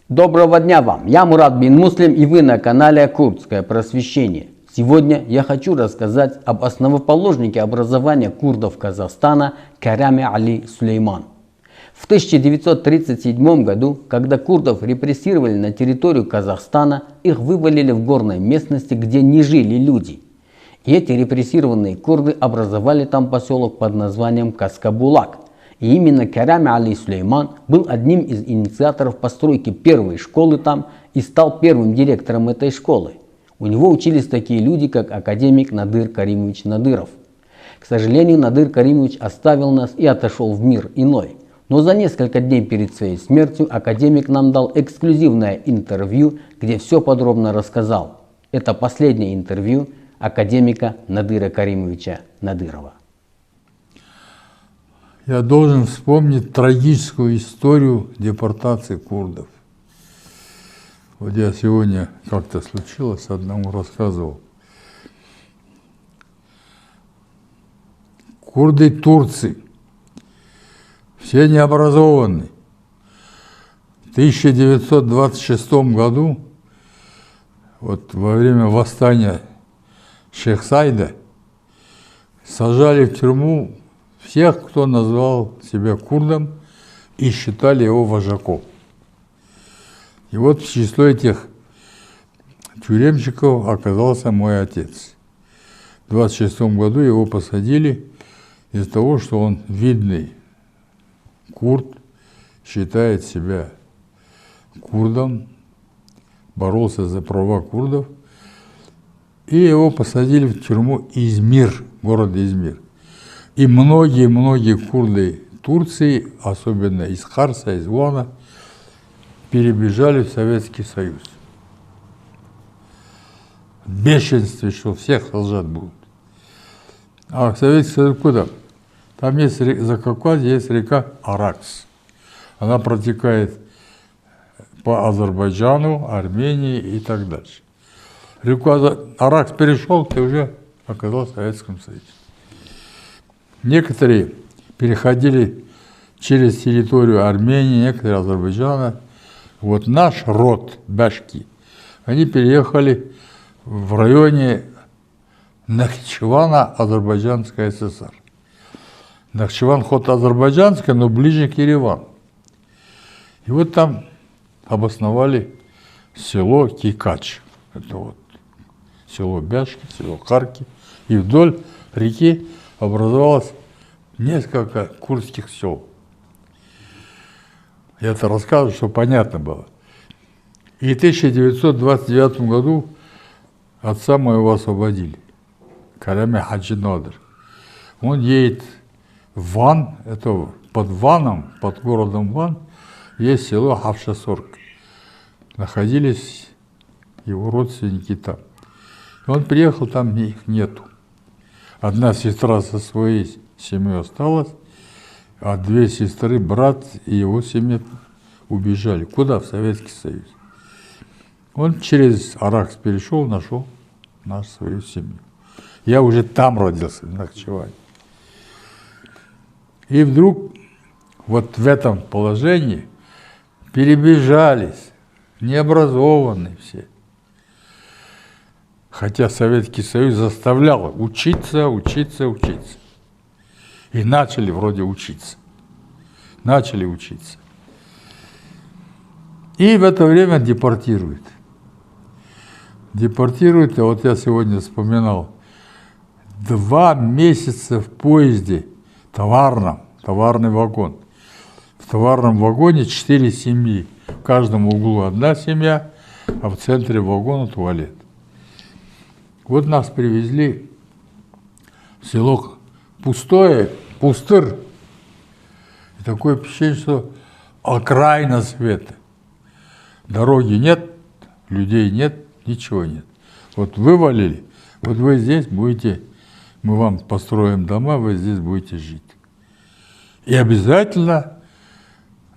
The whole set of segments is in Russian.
Доброго дня вам! Я Мурат бин Муслим, и вы на канале Курдское просвещение. Сегодня я хочу рассказать об основоположнике образования курдов Казахстана Караме Али Сулейман. В 1937 году, когда курдов репрессировали на территорию Казахстана, их вывалили в горной местности, где не жили люди. И эти репрессированные курды образовали там поселок под названием Каскабулак. И именно Караме Али Сулейман был одним из инициаторов постройки первой школы там и стал первым директором этой школы. У него учились такие люди, как академик Надыр Каримович Надыров. К сожалению, Надыр Каримович оставил нас и отошел в мир иной. Но за несколько дней перед своей смертью академик нам дал эксклюзивное интервью, где все подробно рассказал. Это последнее интервью академика Надыра Каримовича Надырова. Я должен вспомнить трагическую историю депортации курдов. Вот я сегодня как-то случилось, одному рассказывал. Курды Турции, все необразованные. В 1926 году, вот во время восстания Шейх-Сайда, сажали в тюрьму всех, кто назвал себя курдом и считали его вожаком. И вот в число этих тюремщиков оказался мой отец. В 1926 году его посадили из-за того, что он видный курд, считает себя курдом, боролся за права курдов, и его посадили в тюрьму Измир, город Измир. И многие курды Турции, особенно из Харса, из Вана, перебежали в Советский Союз. В бешенстве, что всех сажать будут. А в Советский Союз куда? Там есть, за Кавказе есть река Аракс. Она протекает по Азербайджану, Армении и так дальше. Реку Аракс перешел, ты уже оказался в Советском Союзе. Некоторые переходили через территорию Армении, некоторые Азербайджана. Вот наш род, башки, они переехали в районе Нахичевана, Азербайджанская ССР. Нахичеван хоть азербайджанская, но ближе к Еревану. И вот там обосновали село Кикач. Это вот село Бяшки, село Харки. И вдоль реки образовалось несколько курдских сел. Я это рассказываю, чтобы понятно было. И в 1929 году отца моего освободили, Караме Хаджи Надыр. Он едет в Ван, это под Ваном, под городом Ван, есть село Хавшасорг. Находились его родственники там. И он приехал, там их нету. Одна сестра со своей семьей осталась, а две сестры, брат и его семья убежали. Куда? В Советский Союз. Он через Аракс перешел, нашел нашу свою семью. Я уже там родился, в Нахичеване. И вдруг вот в этом положении перебежались, необразованные все. Хотя Советский Союз заставлял учиться. И начали вроде учиться. Начали учиться. И в это время депортируют. Депортируют, а вот я сегодня вспоминал, 2 месяца в поезде товарный вагон. В товарном вагоне 4 семьи. В каждом углу одна семья, а в центре вагона туалет. Вот нас привезли в село пустое, пустырь. И такое впечатление, что окраина света. Дороги нет, людей нет, ничего нет. Вот вывалили, вот вы здесь будете, мы вам построим дома, вы здесь будете жить. И обязательно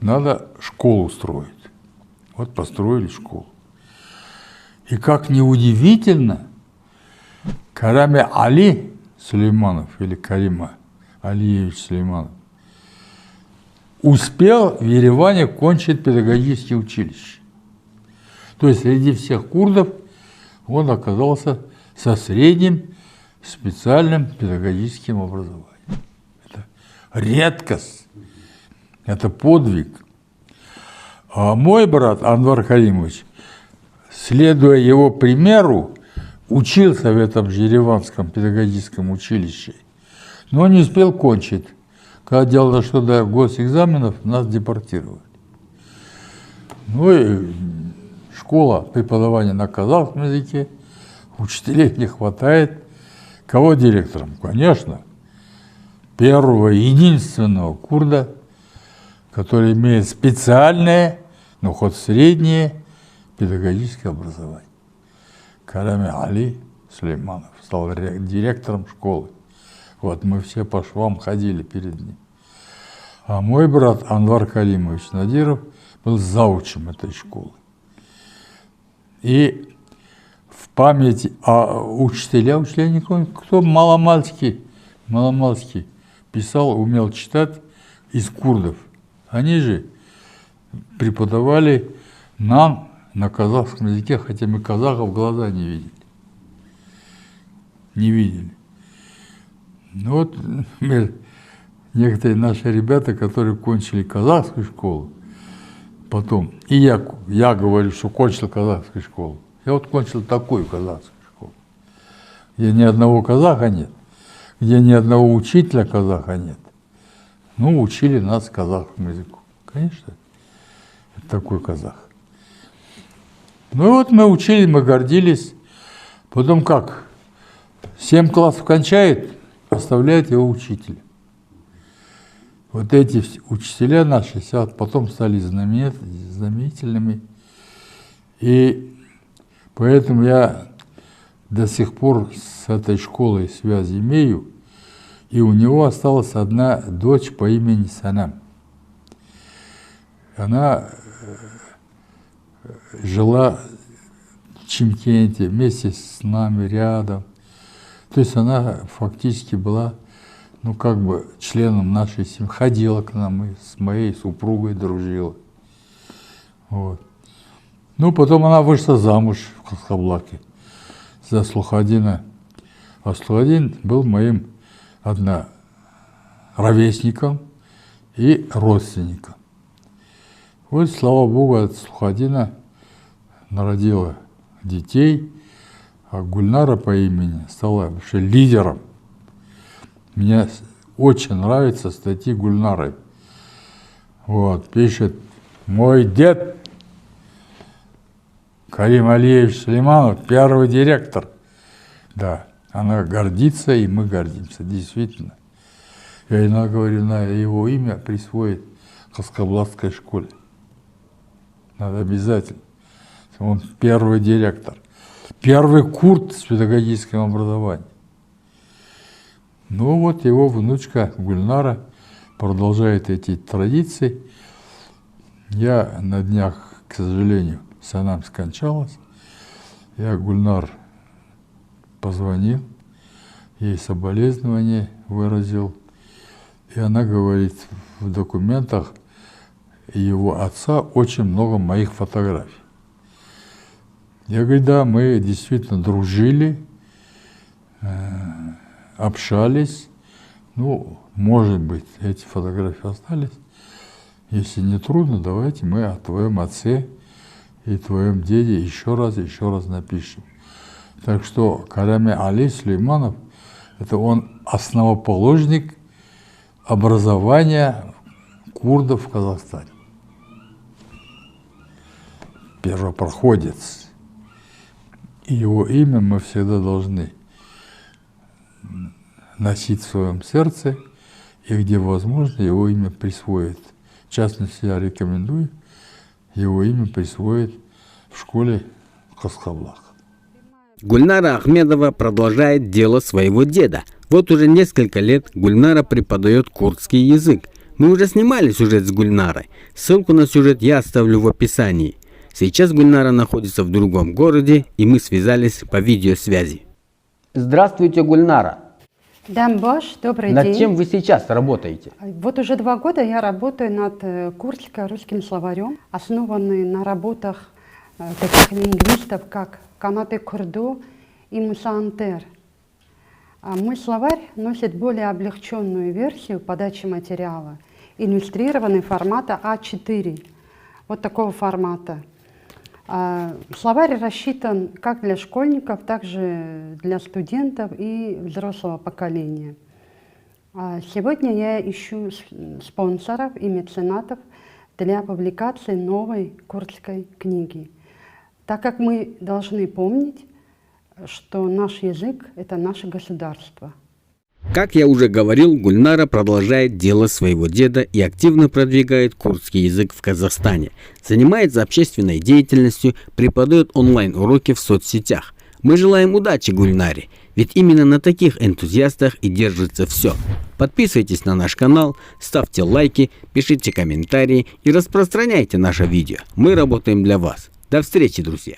надо школу строить. Вот построили школу. И как неудивительно, Караме Али Сулейманов, или Карима Алиевич Сулейманов, успел в Ереване кончить педагогическое училище. То есть среди всех курдов он оказался со средним специальным педагогическим образованием. Это редкость, это подвиг. А мой брат Анвар Каримович, следуя его примеру, учился в этом же Ереванском педагогическом училище, но не успел кончить. Когда дело дошло до госэкзаменов, нас депортировали. Ну и школа преподавания на казахском языке, учителей не хватает. Кого директором? Конечно, первого единственного курда, который имеет специальное, но хоть среднее педагогическое образование. Карами Али Сулейманов стал директором школы. Вот мы все по швам ходили перед ним. А мой брат Анвар Каримович Надиров был заучем этой школы. И в памяти учителя никого, кто маломальски писал, умел читать из курдов. Они же преподавали нам на казахском языке, хотя мы казахов в глаза не видели. Не видели. Ну вот некоторые наши ребята, которые кончили казахскую школу, потом, и я говорю, что кончил казахскую школу. Я вот кончил такую казахскую школу, где ни одного казаха нет, где ни одного учителя казаха нет. Ну, учили нас казахскому языку. Конечно, это такой казах. Ну и вот мы учили, мы гордились. Потом как? 7 классов кончает, оставляет его учителя. Вот эти учителя наши потом стали знаменательными. И поэтому я до сих пор с этой школой связь имею. И у него осталась одна дочь по имени Санам. Она жила в Чимкенте вместе с нами рядом. То есть она фактически была, ну, как бы членом нашей семьи, ходила к нам и с моей супругой дружила. Вот. Ну, потом она вышла замуж в Касаблаке за Слухадина. А Слухадин был моим ровесником и родственником. Вот, слава Богу, от Слухадина народила детей, а Гульнара по имени стала вообще лидером. Мне очень нравятся статьи Гульнары. Вот, пишет: мой дед Карим Алиевич Сулейманов, первый директор. Да, она гордится, и мы гордимся, действительно. Я иногда говорю, на его имя присвоить Хаскаблатской школе. Надо обязательно. Он первый директор. Первый курд с педагогическим образованием. Ну вот его внучка Гульнара продолжает эти традиции. Я на днях, к сожалению, Санам скончалась. Я Гульнар позвонил, ей соболезнования выразил. И она говорит, в документах его отца очень много моих фотографий. Я говорю, да, мы действительно дружили, общались. Ну, может быть, эти фотографии остались. Если не трудно, давайте мы о твоем отце и твоем деде еще раз напишем. Так что Карами Али Сулейманов, это он основоположник образования курдов в Казахстане. Первопроходец. И его имя мы всегда должны носить в своем сердце, и где возможно его имя присвоить. В частности, я рекомендую его имя присвоить в школе Хаскаблак. Гульнара Ахмедова продолжает дело своего деда. Вот уже несколько лет Гульнара преподает курдский язык. Мы уже снимали сюжет с Гульнарой. Ссылку на сюжет я оставлю в описании. Сейчас Гульнара находится в другом городе, и мы связались по видеосвязи. Здравствуйте, Гульнара. Дамбаш, добрый день. Над чем вы сейчас работаете? Вот уже 2 года я работаю над курдско-русским словарем, основанный на работах таких лингвистов, как Канате Курду и Муса Антер. Мой словарь носит более облегченную версию подачи материала, иллюстрированный формата А4, вот такого формата. Словарь рассчитан как для школьников, так же для студентов и взрослого поколения. Сегодня я ищу спонсоров и меценатов для публикации новой курдской книги, так как мы должны помнить, что наш язык – это наше государство. Как я уже говорил, Гульнара продолжает дело своего деда и активно продвигает курдский язык в Казахстане. Занимается общественной деятельностью, преподает онлайн-уроки в соцсетях. Мы желаем удачи Гульнаре, ведь именно на таких энтузиастах и держится все. Подписывайтесь на наш канал, ставьте лайки, пишите комментарии и распространяйте наше видео. Мы работаем для вас. До встречи, друзья!